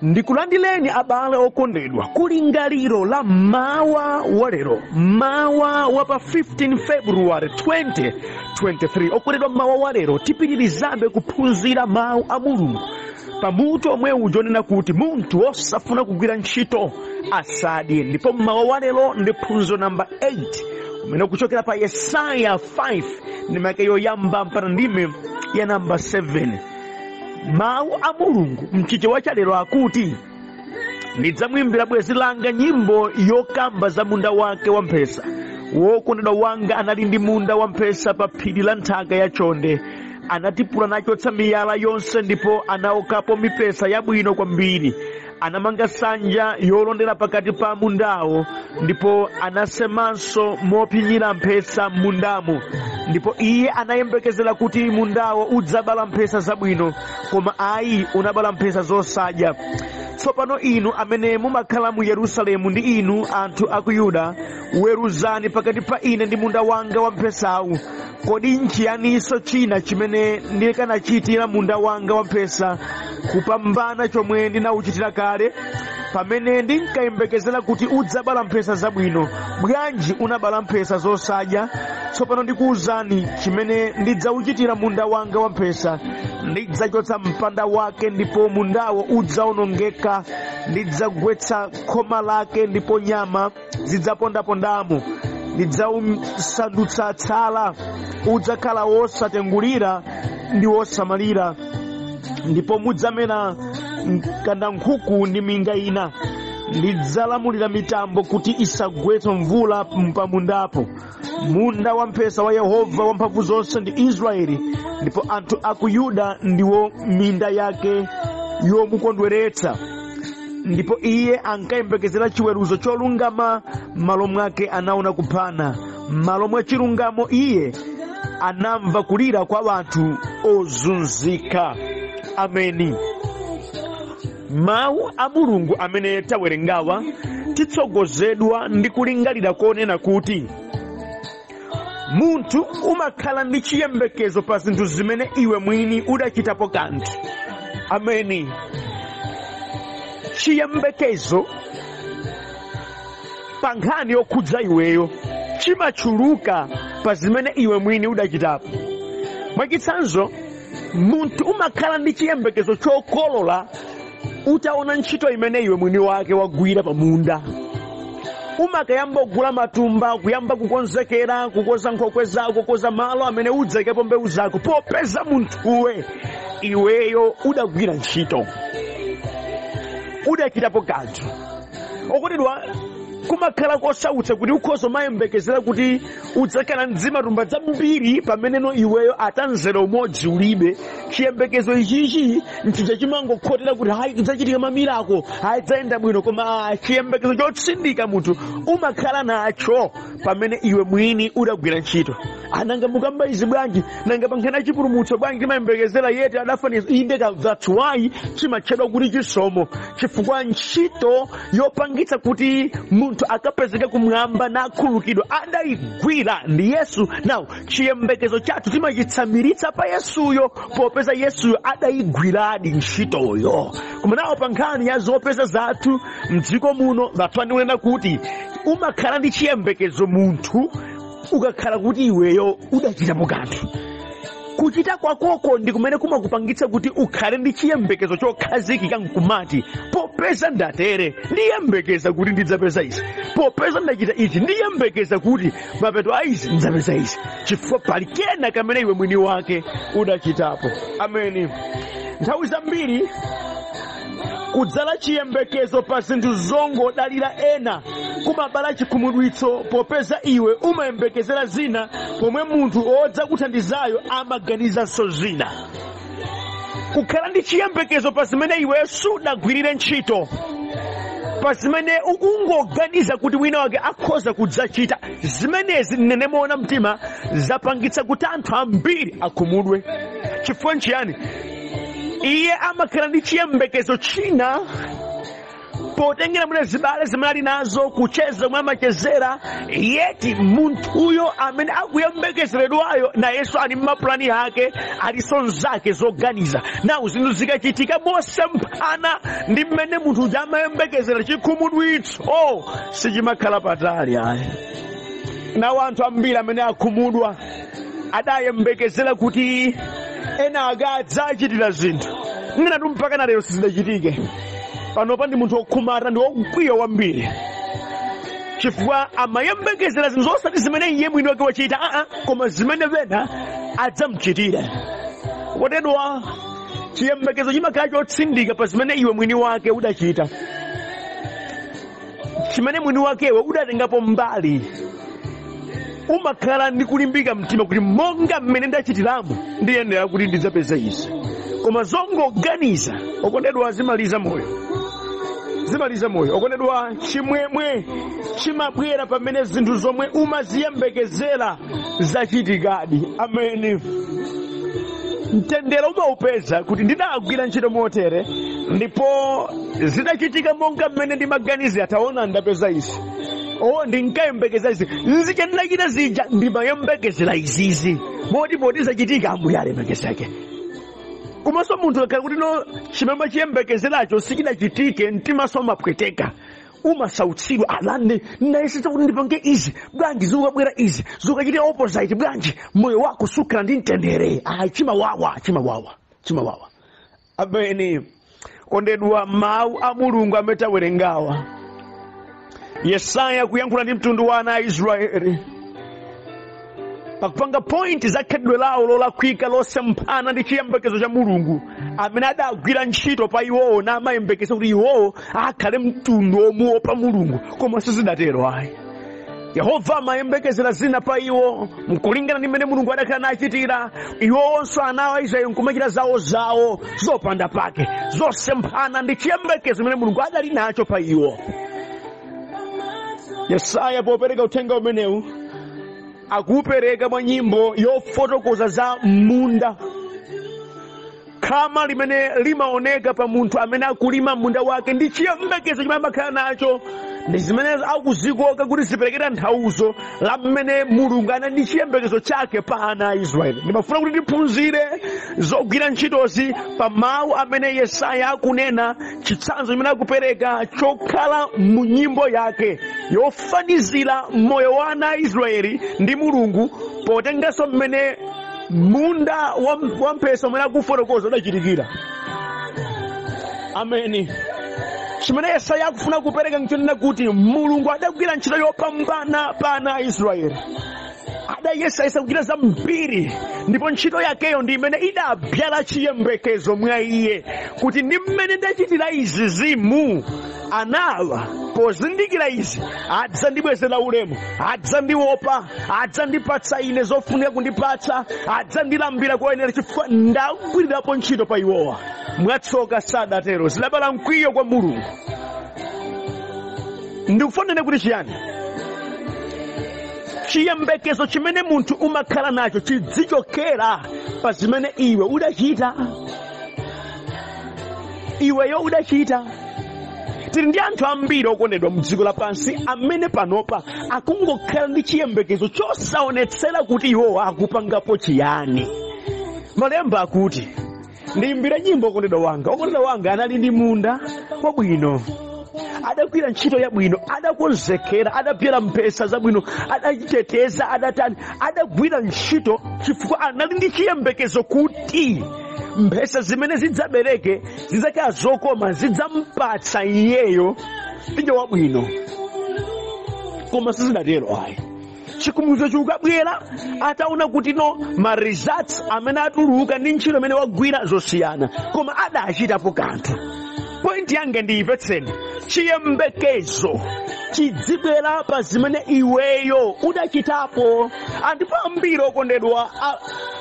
Ndikulandileni abale okondedwa kulingaliro la mawa walero, mawa wapa 15 February 2023. Okondedwa mawa walero tipitirizabe kuphunzira mawu a Mulungu pamutu omwe ujonena kuti munthu osafuna kugwira ntchito asadye. Ndipo mawa walero ndi phunziro namba 8 umene kuchokera pa Yesaya 5 ndi make yoyamba mpaka ndime ya namba 7. Mawu a Mulungu mchichewa cha lero akuti, ndidzamwimbira bwenzi langa nyimbo yokamba za munda wake wamphesa. Wokondedwa wanga anali ndi munda wamphesa pa phiri la nthaka ya chonde. Anatipula nachotsa miyala yonse ndipo anaokapo mipesa yabwino kwambiri. Anamanga nsanja yolondera pakati pa mundawo, ndipo anasemanso mophinyira mphesa mundamo. Ndipo iye anayembekezera kuti mundawo udzabala mphesa zabwino, koma ayi unabala mphesa zosadya. Tsopano inu amene mumakhala mu Yerusalemu ndi inu anthu a ku Yuda, weruzani pakati pa ine ndi munda wanga wamphesawu. Kodi nchiyaniso china chimene ndikanachitira munda wanga wamphesa kupambana chomwe ndinawuchitira kale? Pamene ndinkayembekezera kuti udzabala mphesa zabwino, bwanji unabala mphesa zosadya? Tsopano ndikuwuzani chimene ndidzawuchitira munda wanga wamphesa. Ndidzachotsa mpanda wake ndipo mundawo udzawonongeka. Ndidzagwetsa khoma lake ndipo nyama zidzapondapondamo. Ndidzawusandutsa tsala, udzakhala wosatengulira ndi wosamalira. Ndipo mudzamera mkandankhuku ndi minga ina. Ndidzalamulira mitambo kuti isagwetse mvula pamundapo. Munda wamphesa wa Yehova wamphamvu zonse ndi Israeli, ndipo anthu a ku Yuda ndiwo minda yake yomukondweretsa. Ndipo iye ankayembekezera chiweruzo cholungama, m'malo mwake anaona kuphana. M'malo mwa chilungamo iye anamva kulira kwa anthu ozunzika. Ameni. Mawu a Mulungu amene tawerengawa titsogozedwa ndi kulingalira konena kuti munthu umakhala ndi chiyembekezo pa zinthu zimene iwe mwini udachitapo kanthu. Ameni. Chiyembekezo pa nkhani yokhudza iweyo chimachuluka pa zimene iwe mwini udachitapo. Mwachitsanzo, munthu umakhala ndi chiyembekezo chokolola utaona ntchito imene iwe mwini wake wagwira pa munda. Umakayamba kugula matumba, kuyamba kukonzekera, kukoza nkhokwe zako, kukoza malo amene udzayikepo mbewu zako, popeza munthuwe iweyo udagwira ntchito, udachitapo kanthu. Okondedwa, kumakhala kosautsa kuti ukhoza mayembekezera kuti udzakhala ndi matumba zambiri pameneno iweyo atanzera umodzi ulibe. Chiyembekezo ichichi nchija chimangokhotera kuti hayi kudzachitika mamirako, hayi dzayenda bwino, koma chiyembekezo chotsindika munthu umakhala nacho pamene iwe mwini udagwira ntchito. Ananga mukamba izi bwanji? Nanga pankhani chipulumutso bwanji timayembekezera yeti adafaniza? Inde, that's why chimatchedwa kuti chisomo, chifukwa ntchito yopangitsa kuti munthu akapezeka kumwamba nakhululukidwa adayigwira ndi Yesu. Now chiyembekezo chathu timachitsamiritsa pa Yesuyo, popeza Yesuyo adayigwiradi ntchitoyo. Koma nawo pa nkhani ya zopeza zathu mdziko muno zatwanena kuti umakhala ndi chiyembekezo munthu ukakhala kuti iweyo udachitapo kanthu. Kuchita kwakoko ndi kumene kumakupangitsa kuti ukhale ndi chiyembekezo chokhazikika nkumati, popeza ndatere ndiyembekeza kuti ndidzapeza izi, popeza ndachita ichi ndiyembekeza kuti mapeto a izi ndidzapeza izi, chifukwa pali kena kamene iwe mwini wake udachitapo. Ameni. Nthawi zambiri kudzala chiyembekezo pa zinthu zongodalira ena kumabala chikhumudwitso, popeza iwe umayembekezera zina pomwe munthu odza kuthandizayo amaganizanso zina. Kukhala ndi chiyembekezo pa zimene iwe sudagwirire ntchito, pa zimene ukungoganiza kuti wina wake akhoza kudzachita, zimenezi nenemona mtima zapangitsa kuti anthu ambiri akhumudwe. Chifukwa nchiyani? Iye amakhala ndi chiyembekezo china potengera mwene zibale zimene ali nazo, kucheza mwa machezera, yeti munthuyo amene akuyembekezeredwayo na Yesu ali mmapulani yake, aliso zake zoganiza. Nawu zinthu zikachitika mosemphana ndi mmene munthu uja amayembekezera, chikhumudwitso sichimakhala patali ayi. Nawo anthu ambiri amene akhumudwa adayembekezera kuti ena adzachitira zinthu ngati mpaka na lero sizidachitike. Panopa ndi munthu wokhumata ndi wokwiya wambiri, chifukwa amayembekezera zinthu zosati zimene iye mwini wake wachita, koma zimene ena adzamuchitira. Kotedwa chiyembekezo chimakhala chotsindika pa zimene iwe mwini wake udachita, chimene mwini wakewe udatengapo mbali. Umakhala ndi kulimbika mtima kuti monga mmene ndachitiramo ndiyenera kuti ndidzapeza izi. Koma zongoganiza okondedwa zimaliza moyo, zimaliza moyo. Okondedwa chimwemwe chimabwera pamene zinthu zomwe umaziyembekezera zachitikadi. Ameni. Mtendere umaupeza kuti ndinagwira ntchito motere ndipo zidachitika monga mmene ndimaganiza, ataona ndapeza izi. Ndinkayembekeza izi, nzike ndinachita zija ndimayembekezera izizi, moti zachitika Ambuye alemekezeke. Komanso munthu akhala kuti chimene chiyembekezeracho sichidachitike, mtima umapweteka, umasautsidwa, alande ndayesesa kuti ndipange izi, bwanji zikabwera izi zikachita opposite, bwanji moyo wako sukhala ndi mtendere. Chimawawa. Ameni. Kondedwa, mawu a Mulungu amene tawerengawa, Yesaya kuyankhula ndi mtundu wa ana a Israeli pakupanga point za khedwe lawo lolakwika losemphana ndi chiyembekezo cha Mulungu amene adagwira ntchito pa iwowo namayembekeza kuti iwowo akhale mtundu womuopa Mulungu, koma sizidatero ayi. Yehova amayembekezera zina pa iwo mkulingana ndi mmene Mulungu adakhala nachitira. Iwowonso ana a Israeli nkumachita zawo zopanda pake, zosemphana ndi chiyembekezo mmene Mulungu adali nacho pa iwo. Yesaya popereka uthenga umenewu akupereka mwa nyimbo yofotokoza za munda, khama limene limaoneka pa munthu amene akulima munda wake ndi chiyembekezo chimene amakhala nacho, ndi zimene akuzikoka kuti ziperekera nthauzo la mmene Mulungu anali ndi chiyembekezo chake pa ana a Israeli. Ndimafuna kuti ndiphunzire zogwira ntchitozi pa mawu amene Yesaya akunena, chitsanzo chimene akupereka chokhala mu nyimbo yake yofanizira moyo wa ana a Israeli ndi Mulungu, potenganso mmene munda wamphesa umene akufotokoza udachitikira. Ameni. Chimene Yesaya akufuna kupereka nchonena kuti Mulungu adagwira ntchito yopambana pa ana a Israeli, adayesayesa kuchita zambiri, ndipo ntchito yakeyo ndi imene idabyala chiyembekezo mwa iye kuti ndi mmene ndachitira izi zimu, anawa pozindikira izi adzandibwezera ulemu, adzandiopa, adzandipatsa ine zofunika kundipatsa, adzandilambira koyenera chifukwa ndagwirirapo ntchito pa iwowa. Mwatsoka sadatero, zidabala mkwiyo kwa Mulungu. Ndikufonera kuti chiyani? Chiyembekezo chimene munthu umakhala nacho chidzichokera pa zimene iwe udachita. Iweyo udachita. Tili ndi anthu ambiri okondedwa mdziko lapansi amene panopa akungokhala ndi chiyembekezo chosaonetsera kuti iwowa akupangapo chiyani. Malemba akuti, ndiyimbire nyimbo okondedwa wanga anali ndi munda wabwino, adagwira ntchito yabwino, adakonzekera, adabyala mphesa zabwino, adachiteteza, adatani, adagwira ntchito chifukwa anali ndi chiyembekezo kuti mphesa zimene zidzabereke zidzakhala zokoma, zidzampatsa iyeyo mvinyo wabwino. Koma sizidatero ayi. Chikumbutso chikabwera ataona kuti ma results amene atuluka ndi ntchito imene wagwira zosiyana, koma adachitapo kanthu. Point yanga ndiyipetseni, chiyembekezo chidzibwera pa zimene iweyo udachitapo. Ndipo ambiri okondedwa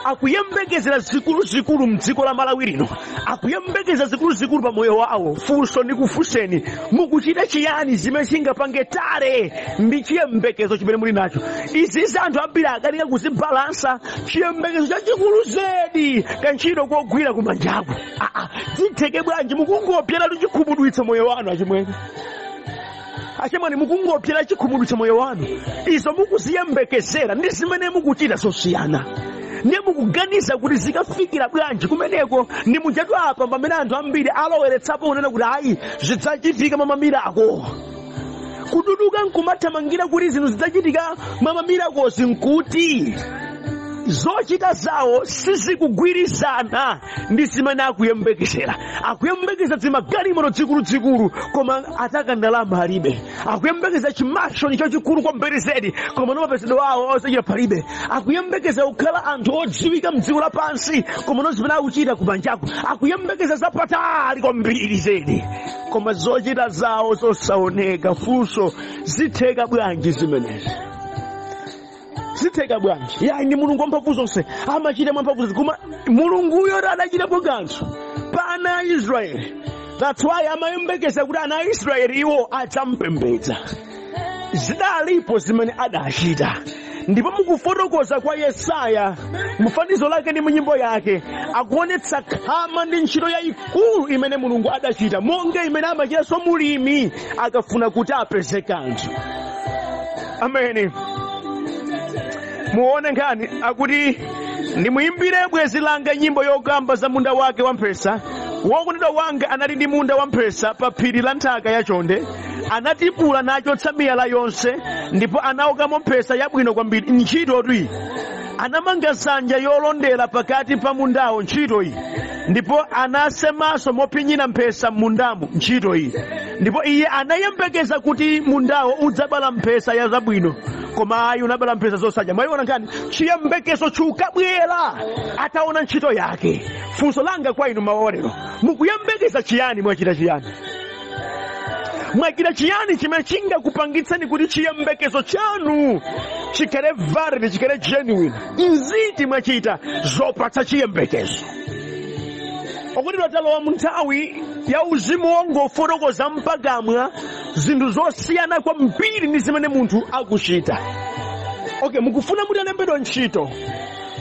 akuyembekezera zikuluzikulu mdziko la Malawi lino, akuyembekeza zikuluzikulu pa moyo wawo. Funso ndikufunseni, mukuchita chiyani zimene zingapange tale ndi chiyembekezo chimene muli nacho? Izi anthu ambiri akanika kuzibalansa chiyembekezo chachikulu zedi kantchito kogwira kumanjaku. Zitheke bwanji mukungopyera chikhumudwitsa moyo wanu achimwene? achemwani mukungopyera chikhumudwi cha moyo wanu. Izo mukuziyembekezera ndi zimene mukuchita zosiyana. Ndiye mukuganiza kuti zikafikira bwanji kumeneko ndi mujatu apa pamene anthu ambiri aloweretsapo kunena kuti ayi zidzachitika mamamirako. Kududuka nkumathamangira kuti zinthu zidzachitika mamamirako nkuti zochita zawo sizikugwirizana ndi zimene akuyembekezera. Akuyembekeza zimagalimoto zikuluzikulu koma ataka ndalama alibe. Akuyembekeza chimashoni chachikulu kwambiri zedi koma nomapezedwe awo osachita palibe. Akuyembekeza kukhala anthu odziwika mdziko lapansi koma no zimene akuchita kubanjako. Akuyembekeza zapatali kwambiri zedi koma zochita zawo zosaoneka. Funso zitheka bwanji zimenezi? Zitheka bwanji? Ya ndi mulungu wamphamvu zonse amachita mwamphamvu zonse koma mulunguyo adachitapo kanthu pa ana a Israeli. That's why amayembekeza kuti ana a Israeli iwo adzampembedza. Zidalipo zimene adachita. Ndipo mukufotokoza kwa Yesaya mufanizo lake ndi munyimbo yake akuonetsa khama ndi ntchito yayikulu imene mulungu adachita, monga imene amachitanso mulimi akafuna kuti apeze kanthu. Amen. Muone nkhani akuti ndimuyimbire bwenzi langa nyimbo yokamba za munda wake wamphesa. Wokondedwa wanga anali ndi munda wamphesa pa phiri la nthaka yachonde. Anatipula nachotsa miyala yonse ndipo anaokamo mphesa yabwino kwambiri. Ntchito iyi anamanga nsanja yolondera pakati pa mundawo. Ntchito iyi ndipo anasemaso mophinyira mphesa m'mundamo. Ntchito iyi ndipo iye anayembekeza kuti mundawo udzabala mphesa ya zabwino koma ayi unabala mphesa zosadya. Mwayiona nkani chiyembekezo chukabwera ataona ntchito yake. Funso langa kwa inu maorero, mukuyembekeza chiyani? Mwachita chiyani? Mwachita chiyani chimene chingakupangitseni kuti chiyembekezo chanu chikhale valid, chikhale genuine? Nziti mwachita zopatsa chiyembekezo? Okondedwa talowa mu nthawi ya uzimu wongofotokoza mpakamwa zinthu zosiyana kwambiri ndi zimene munthu akuchita. Okay, mukufuna kuti alembedwe ntchito.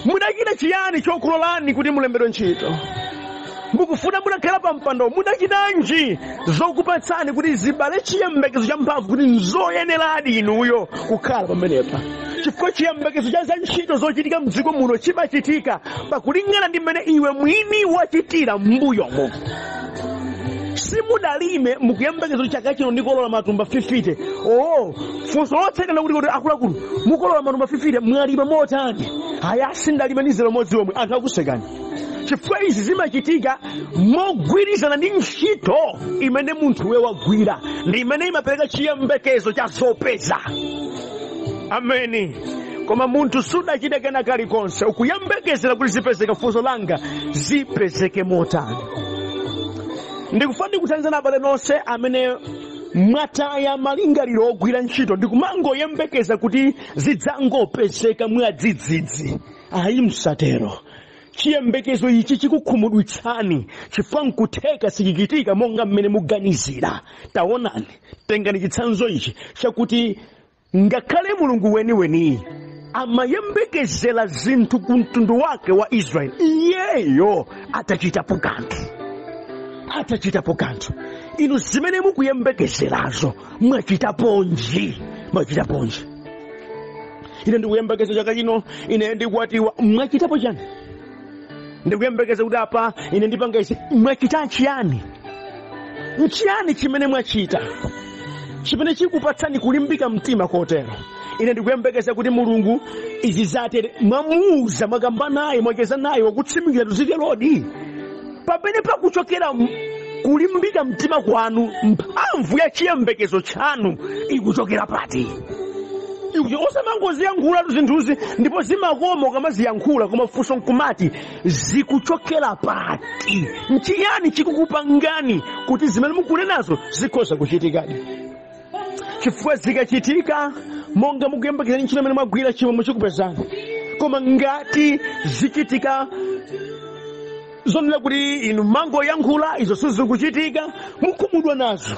Mudachita chiyani chokulolani kuti mulembedwe ntchito? Mukufuna mutakhala pa mpando mudachitanji zokupatsani kuti zibale chiyembekezo cha mphamvu kuti nzoyeneradi inuyo kukhala pamenepa? Chifukwa chiyembekezo cha ntchito zochitika mdziko muno chimachitika pakulingana ndi mmene iwe mwini wachitira m'mbuyomo. Simudalime mukuyembekezo chaka chino ndikolola matumba 50. Funso lotsekana kuti akuluakulu mukolola matumba 50 mwalima motani? Aya sindalima ndi 0 modzi omwe anthu akusekani. Chifukwa izi zimachitika mogwirizana ndi ntchito imene munthu we wagwira ndi imene imapereka chiyembekezo cha zopeza. Ameni. Koma munthu sudachite kena kalikonse ukuyembekezera kuti zipezeke. Funso langa zipezeke motani? Ndikufuna kuthandizana abale nonse amene mwataya malingaliro ogwira ntchito ndikumangoyembekeza kuti zidzangopezeka mwadzidzidzi. Ayi msatero. Chiyembekezo ichi chikukhumudwitsani chifukwa nkutheka sichichitika monga mmene muganizira. Taonani, tengani chitsanzo ichi chakuti ngakhale mulungu weniweni amayembekezera zinthu ku mtundu wake wa Israeli, iyeyo atachitapo kanthu. Atachitapo kanthu. Inu zimene mukuyembekezerazo mwachitaponji? Mwachitaponji? Ine ndikuyembekeza chaka chino ine ndikukwatiwa. Mwachitapo chani? Ndikuyembekeza kuti apa ine ndipanga isi. Mwachita chiyani? Nchiyani chimene mwachita chimene chikupatsani kulimbika mtima kotero? Ine ndikuyembekeza kuti mulungu izi zatere mwamuuza mwakamba naye mwacheza naye wakutsimikira tuzike lodi pamene pakuchokera kulimbika mtima kwanu. Mphamvu ya chiyembekezo chanu ikuchokera pati? Osamangoziyankhula zinthuzi ndipo zimakoma kama ziyankhula koma funso nkumati zikuchokera pati? Nchiyani chikukupangani kuti zimene mukunenazo zikhoza kuchitikadi? Chifukwa zikachitika monga mukuyembekeza ntchito imene mwagwira chimwe chikupezani. Koma ngati zichitika zonena kuti inu mangoyankhula izo sizikuchitika, mukhumudwa nazo.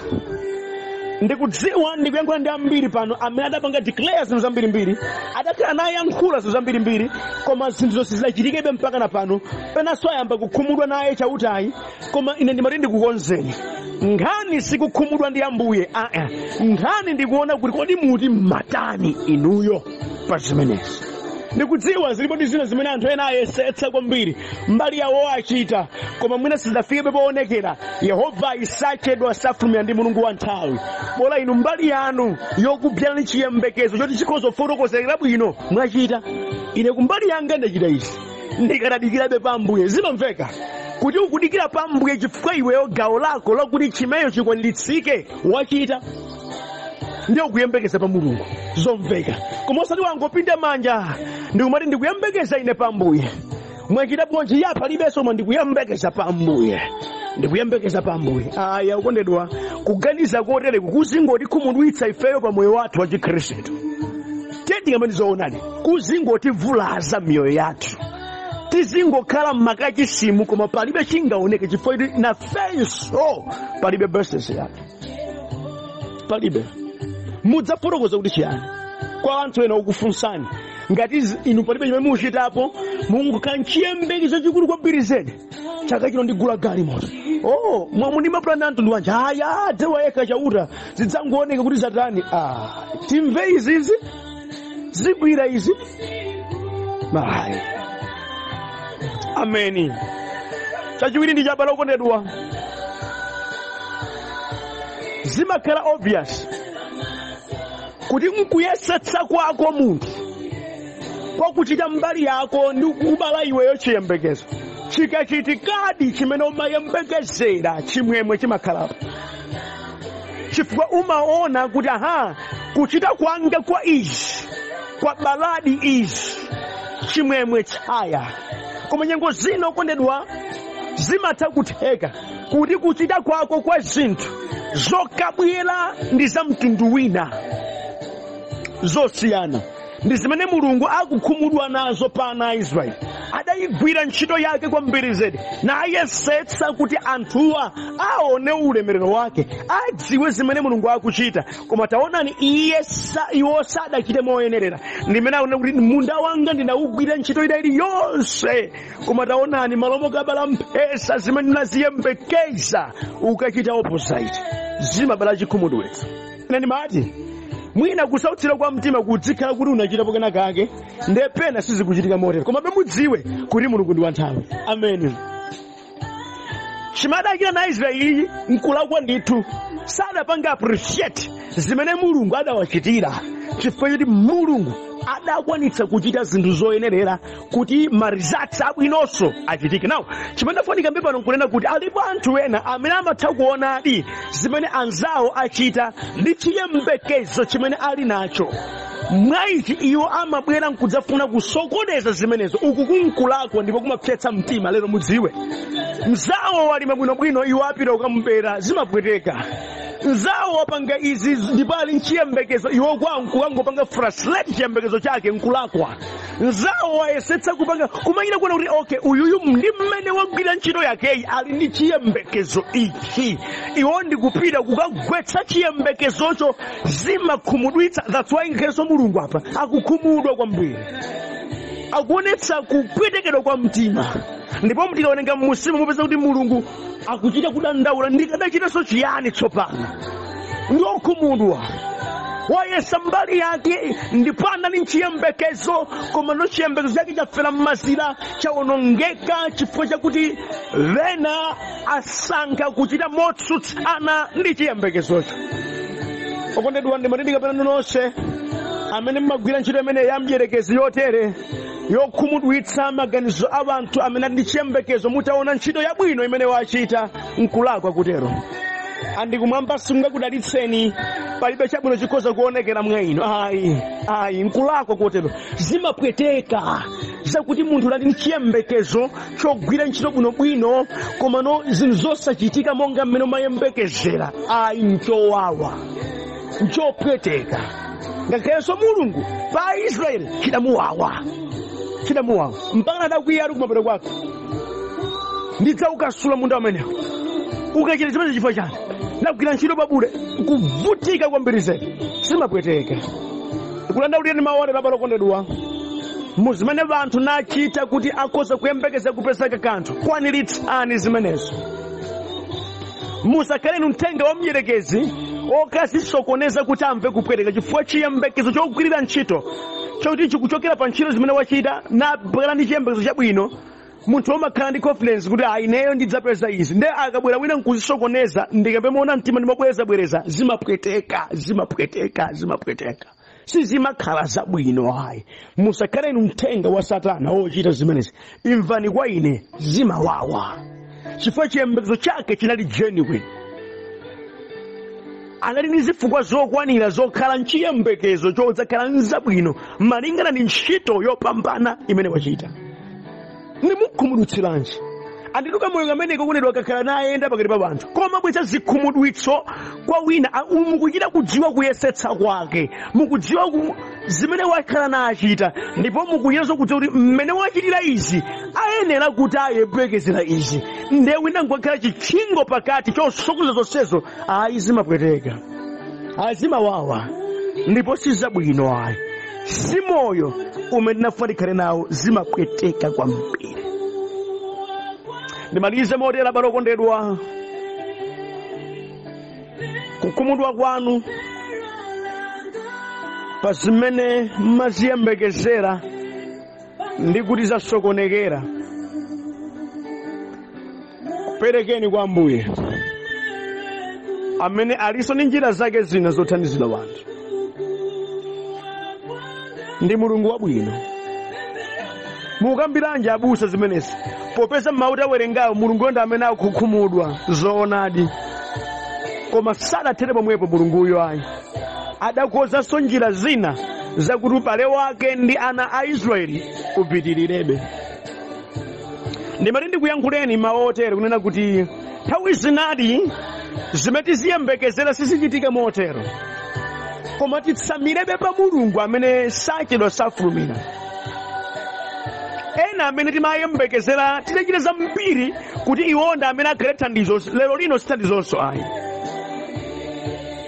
Ndikudziwa ndikuyankhula ndi ambiri pano amene adapanga declare zinthu zambirimbiri, adakhala nayankhula zinthu zambirimbiri koma zinthu zonse zidachitikebe mpaka na pano penanso ayamba kukhumudwa naye chautayi. Koma ine ndimati ndikukonzeni nkhani sikukhumudwa ndi Ambuye, nkhani ndikuona kuti kodi muti matani inuyo pa zimenezi. Ndikudziwa zilipo ndi zina zimene anthu ena ayesetsa kwambiri mbali yawo achita, koma mwina sizidafike poonekera. Yehova isachedwa safulumira ndi Mulungu wa nthawi. Bola inu mbali yanu yokubzala ndi chiyembekezo choti chikhoza kufotokozera bwino mwachita. Ine kumbali yanga ndachita izi, ndikadadikirabe pa Ambuye. Zimamveka kuti ukudikira pa Ambuye chifukwa iweyo gawo lako lakuti chimeyo chikwaniritsidwe wachita, ndiyo kuyembekeza pa Mulungu. Zomveka. Koma osati wangopinda manja ndikumati ndikuyembekeza ine pa Ambuye. Mwachita bwanji ya palibenso mwa ndikuyembekeza pa Ambuye. Ndikuyembekeza pa Ambuye. Aya ukondedwa, kuganiza kotere kuzingoti khumudwitsa ifeyo pa moyo wathu wa Chikhristu. Tedi ngamani zoonani, kuzingoti vulaza miyoyo yathu. Tizingokhala m'makachisimu koma palibe chingaoneke chifukwa nafenso palibe blessings yathu. Palibe. Mudzafotokoza kuti chiyani kwa anthu ena ukufunsani ngati inu palibe chimene muchitapo. Mulungu kanchiyembekezo chikulu kwambiri zedi chaka chino ndigula galimoto. Mwamu ndi mapulani anthu ndi wanja aya dewa yekha chauta zidzangooneka kuti zatani. Timve izizi zibwira izi. Ameni. Chachiwiri ndi chabala ukondedwa, zimakhala obvious kuti nkuyesetsa kwako munthu kwakuchita mbali yako ndi kubala iweyo chiyembekezo chikachitikadi chimene umayembekezera chimwemwe chimakhalapo. Chifukwa umaona kuti kuchita kwanga kwa izi, kwa baladi izi, chimwemwe chaya. Koma nyengo zina okondedwa zimatha kutheka kuti kuchita kwako kwa zinthu zokabwera ndi za mtundu wina, zosiyana ndi zimene Mulungu akukhumudwa nazo pa ana a Israeli. Adayigwira ntchito yake kwambiri zedi nayesetsa kuti anthuwa aone ulemerero wake, adziwe zimene Mulungu akuchita. Koma taonani iwo sadachite moyenerera. Ndimene aona kuti munda wanga ndinawugwira ntchito ina yonse, koma taonani malomo kabala mphesa zimene ndinaziyembekeza ukachita opposite, zimabala chikhumudwitsa. Nani mati mwina kusautsira kwa mtima kudzikhala kuti unachita pokena kake ndepena sizikuchitika motero, koma mudziwe kuti Mulungu ndi wanthawi. Amen. Chimadakira na Israeli nkulakwa ndithu sadapanga appreciate zimene Mulungu adawachitira, chifukwa kuti Mulungu adakwanitsa kuchita zinthu zoyenerera kuti marizatsi abwinonso achitike. Now chimene ndafanika mbe pano nkunena kuti alipo anthu ena amene amatha kuonadi zimene anzawo achita ndi chiyembekezo chimene ali nacho. Mwaiti iwo amabwera nkudzafuna kusokoneza zimenezo. Uku kunkulakwa ndipo kumapsetsa mtima. Lero mudziwe mzawo walima bwinobwino iwo apita ukamubera zimapweteka. Mzawo wapanga izi ndipo ali nchiyembekezo iwo kukangopanga frustrate chiyembekezo chake nkulakwa. Mzawo wayesetsa kupanga kumanyira kuona kuti okay uyuyu ndi mmene wagwira ntchito yakeyi ali ndi chiyembekezo ichi, iwo ndi kupita kukagwetsa chiyembekezocho. Zimakhumudwitsa. That's why nkheso Mulungu apa akukhumudwa kwambiri, akuonetsa kupwetekedwa kwa mtima. Ndipo mtikaonenga mmusimu mupeza kuti Mulungu akuchita kudandaula, ndikadachitanso chiyani tsopano. Ndi okhumudwa wayesa mbali yake ndipanda ni chiyembekezo, koma no chiyembekezo chake chafera mmazira chawonongeka chifukwa chakuti vena asankha kuchita motsutsana ndi chiyembekezocho. Okondedwa ndimati ndikapena nonse amene mmagwira ntchito imene yamdyerekezi yotere yokhumudwitsa maganizo a anthu amene ndi chiyembekezo, mutaona ntchito yabwino imene wachita nkulakwa kutero. Andikumwamba sungakudalitseni, palibe chabwino chikhoza kuonekera mwa inu. Ayi nkulakwa kutero. Zimapweteka zakuti munthu ali ndi chiyembekezo chogwira ntchito bwinobwino koma no zinthu zosachitika monga mmene mayembekezera. Nchowawa, nchopweteka. Ngakhenso Mulungu pa Israeli chidamuwawa mpaka adakwiya ali kumapero kwake. Ndidzaukasula munda umenewo ukachita chimene chifukwa chani ndagwira ntchito pabule kuvutika kwambiri zedi. Simapweteka. Kulandaulira ndi mawu ake okondedwa muzimene vanthu nachita kuti akhoza kuyembekeza kupezeka kanthu. Kwaniritsani zimenezo. Musakhale mthenga wa mdierekezi okazisokoneza kuti amve kupweteka chifukwa chiyembekezo chogwirira ntchito chokuti chikuchokera pa ntchito zimene wachita nabwera ndi chiyembekezo chabwino. Munthu womakhala ndi confidence kuti ineyo ndidzapeza izi, nde akabwera wina nkuzisokoneza ndikapemona mtima ndimabwereza zimapweteka sizimakhala zabwino. Ayi, musakhale mthenga wa Satana ochita zimenezi. Imvani kwa ine, zimawawa chifukwa chiyembekezo chake chinali genuine. Anali ndi zifukwa zokwanira zokhala nchiyembekezo chodzakhala nzabwino malingana ndi ntchito yopambana imene wachita. Nimukhumudwitsiranji andiluka moyo kameneko kunedwa akakhala naye enda pakati pa banthu koma bweza zikhumudwitso kwa wina mukuchita kudziwa kuyesetsa kwake, mukudziwa zimene wakhala na achita, ndipo mukuyeso kudziwa kuti mmene wachitira izi ayenera kuti ayembekezera izi, nde wina ngwakhala chitchingo pakati chosokuza zonsezo. Ayi, zimapweteka, ayi zimawawa, ndipo sizabwino. Ayi, si moyo umene ndinafatikane nawo, zimapweteka kwambiri. Ndimalize modera balokondedwa, kukhumudwa kwanu pa zimene maziyembekezera ndi kuti zasokonekera, perekeni kwa Ambuye amene aliso ndi njira zake zina zothandizira wanthu. Ndi Mulungu wabwino. Mukambiranje abusa zimenezi popeza mauta werengayo Mulungu ndi amene akukhumudwa zoonadi, koma sadatere pomwepo Mulunguyo. Ayi, adakozanso njira zina zakuti ubale wake ndi ana a Israeli upitilirebe. Ndimati ndikuyankhuleni maotere kunena kuti nthawi zinadi zimene tiziyembekezera sizichitika motero, koma titsamirebe pa Mulungu amene sachedwa safulumira. Ena amene timayembekezera tidachita zambiri kuti iwonda amene akhale thandizo, lero lino sithandizonso. Ayi,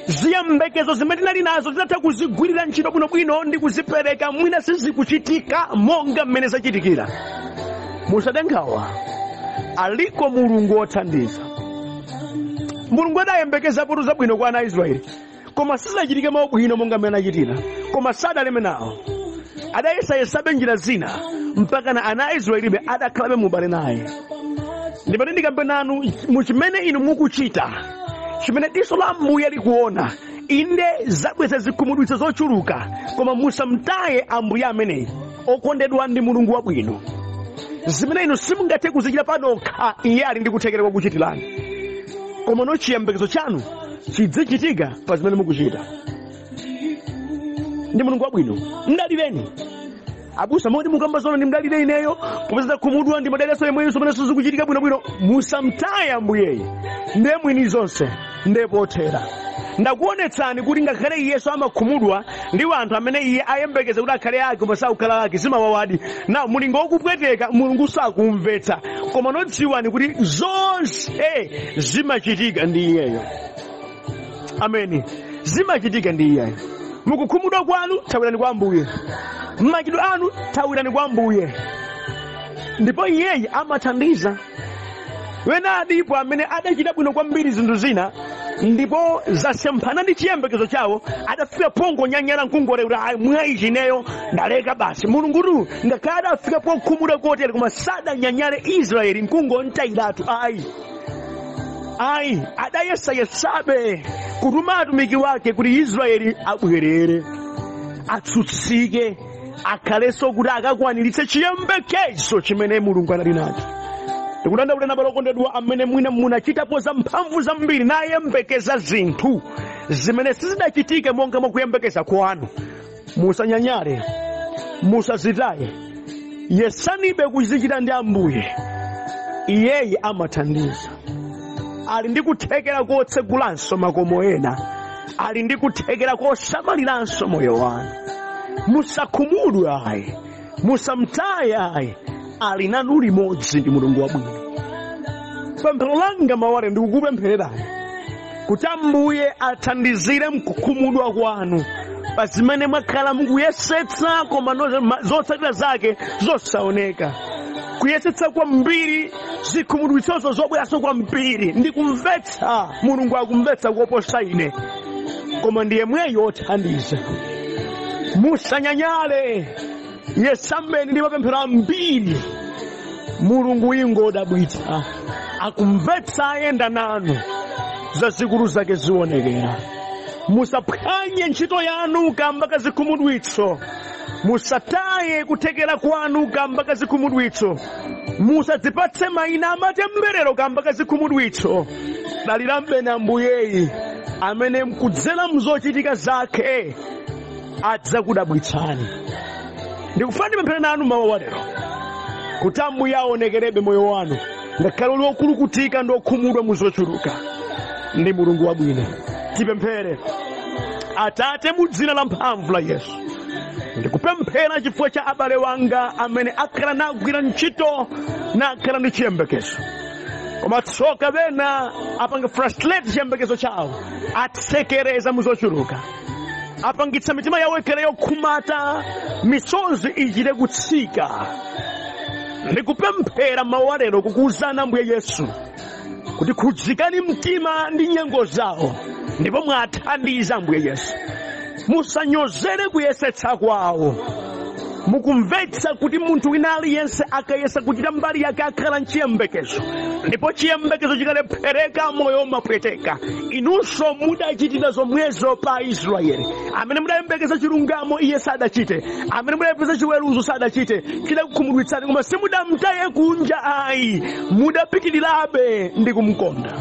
ziyembekezo zimene tinali nazo tinatha kuzigwirira ntchito bwinobwino ndi kuzipereka, mwina sizikuchitika monga mmene zachitikira. Musadandaule, aliko Mulungu wothandiza. Mulungu adayembekeza potu zabwino kwa ana a Israeli, koma sizachitike mabwino monga mmene anachitira, koma sadaleme nawo. Adayesayesabe njira zina mpaka na ana a Israeli adakhalabe mubale naye. Ndipati ndikambe nanu muchimene inu mukuchita, chimene diso la Ambuye likuona, inde zabweza zikhumudwitso zochuluka, koma musamtaye Ambuye ameneyi okondedwa ndi Mulungu wabwino. Zimene inu simungathe kuzichita panokha, Iye ali ndi kuthekera kwakuchitirani, koma no chiyembekezo chanu chidzichitika pa zimene mukuchita. Ndi Mulungu wabwino, mdalireni. Abusa moti mukamba zono ndimdalire ineyo popeza khumudwa ndimadaliso yemweyo zimene sizikuchitika bwinobwino. Musamtaye Ambuyeyi, ndiye mwini zonse, ndiye pothera. Ndakuonetsani kuti ngakhale Yesu amakhumudwa ndi anthu amene Iye ayembekeza kuti akhale ake koma sakukhala ake, zimawawadi. Na mulingo wokupweteka Mulungu sakumvetsa, koma nodziwani kuti zonse zimachitika ndi Iyeyo. Ameni, zimachitika ndi Iyeyo. Mukukhumudwa kwanu thawirani kwa Ambuye, mmachidwe anu thawirani kwa Ambuye, ndipo Iyeyi amathandiza. Wena adipo amene adachita bwino kwambiri zinthu zina ndipo zasemphana ndi chiyembekezo chawo, adafika pongo nyanyala nkungole kuti ayi mwayichi ineyo ndaleka basi. Mulungutu ngakhale adafika pokhumudwa kotere koma sadanyanyale Israeli nkungontayiratu. Ayi, adayesayesabe kutuma atumiki wake kuti Israeli abwerere, atsutsike, akhalenso kuti akakwaniritse chiyembekezo chimene Mulungu anali nacho. Ndikudandaula na balokondedwa amene mwina munachitapo za mphamvu zambiri nayembekeza zinthu zimene sizidachitike monga mwakuyembekeza kwanu. Musanyanyale, musazitaye, yesanibe kuzichita ndi Ambuye. Iyeyi amathandiza, ali ndi kuthekera kotsegulanso makomo ena, ali ndi kuthekera kosamaliranso moyo wanu. Musakhumudwe ayi, musamtaye ayi, ali nanu limodzi ndi Mulungu wabwino. Pemphero langa mawale ndikukupemphererani kuti Ambuye athandizire mkukhumudwa kwanu pa zimene mwakhala mukuyesetsa koma zotsatira zake zosaoneka. Kuyesetsa kwambiri zikhumudwitsozo zobweranso kwambiri ndikumvetsa mulungu akumvetsa kuposa ine koma ndiye mweyo othandiza. Musanyanyale yesambeni ndi mapemphero ambiri mulungu ingodabwitsa akumvetsa ayenda nanu zazikulu zake zionekera. Musaphwanye ntchito yanu kamba ka zikhumudwitso, musataye kuthekera kwanu kamba ka zikhumudwitso, musadzipatse mayina amatemberero kamba ka zikhumudwitso. Dalirambeni Ambuyeyi amene mkudzera mzochitika zake adzakudabwitsani. Ndikufuna ndipemphere nanu mawu lero kuti Ambuye aonekerebe moyo wanu ngakhale uli okulukutika ndi okhumudwa muzochuluka ndi mulungu wabwino. Tipemphere. Atate mu dzina la mphamvu la Yesu ndikupemphera chifukwa cha abale wanga amene akhala nagwira ntchito nakhala ndi chiyembekezo koma tsoka bena apanga frustrate chiyembekezo chawo atsekereza muzochuluka apangitsa mitima yawo ikhale yokhumata misozi ichite kutsika. Ndikupemphera mawu lero kukuwuzani Ambuye Yesu kuti khudzikani mtima ndi nyengo zawo ndipo mwathandiza Ambuye Yesu. Musanyozere kuyesetsa kwawo. Mukumvetsa kuti munthu wina aliyense akayesa kuchita mbali yake akhala nchiyembekezo ndipo chiyembekezo chikalephereka moyo umapweteka. Inunso mudachitira zomwezo pa Israeli. Amene mudayembekeza chilungamo iye sadachite, amene mudayembekeza chiweruzo sadachite, chidakukhumudwitsani koma simudamtaye kunja ayi, mudapitirirabe ndi kumkonda.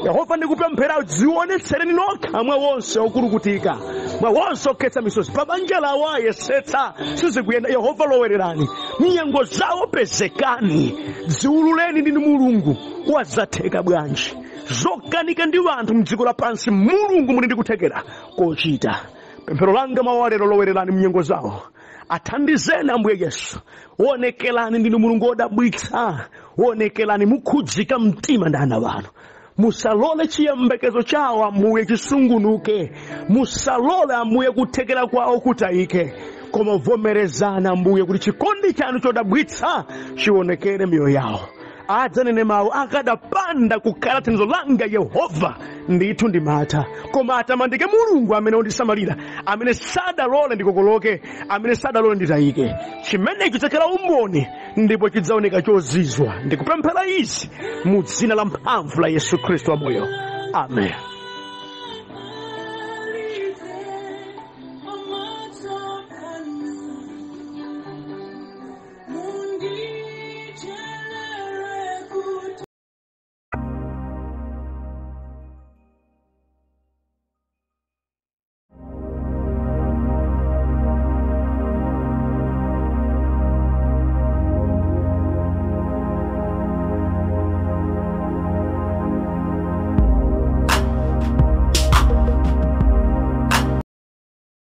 Yehova ndikupemphera dzionetsereni nokha mwa wonse okulukutika, mwa wonse okhetsa misozi pa banja lawo ayesetsa sizikuyenda. Yehova lowererani nyengo zawo pezekani, dziululeni ndi mulungu wazatheka bwanji. Zokanika ndi anthu mdziko lapansi mulungu muli ndi kuthekera kochita. Pemphero langa mawu lero lowererani mnyengo zawo, athandizeni Ambuye Yesu. Wonekelani ndi mulungu wodabwitsa, wonekelani mukhudzika mtima ndi ana wanu. Musalole chiyembekezo chawo Ambuye chisungunuke, musalole Ambuye kuthekera kwawo kutayike, koma vomerezana Ambuye kuti chikondi chanu chodabwitsa chionekere miyoyo yawo. Adzanene mawu akadapanda kukhala thandizo langa Yehova ndithu ndimata, koma atamandike mulungu amene wandisamalira, amene sadalole ndikokoloke, amene sadalole nditayike. Chimenechi chidzakhala umboni ndipo chidzaoneka chozizwa. Ndikupemphera izi mu dzina la mphamvu la Yesu Khristu wamoyo. Amen.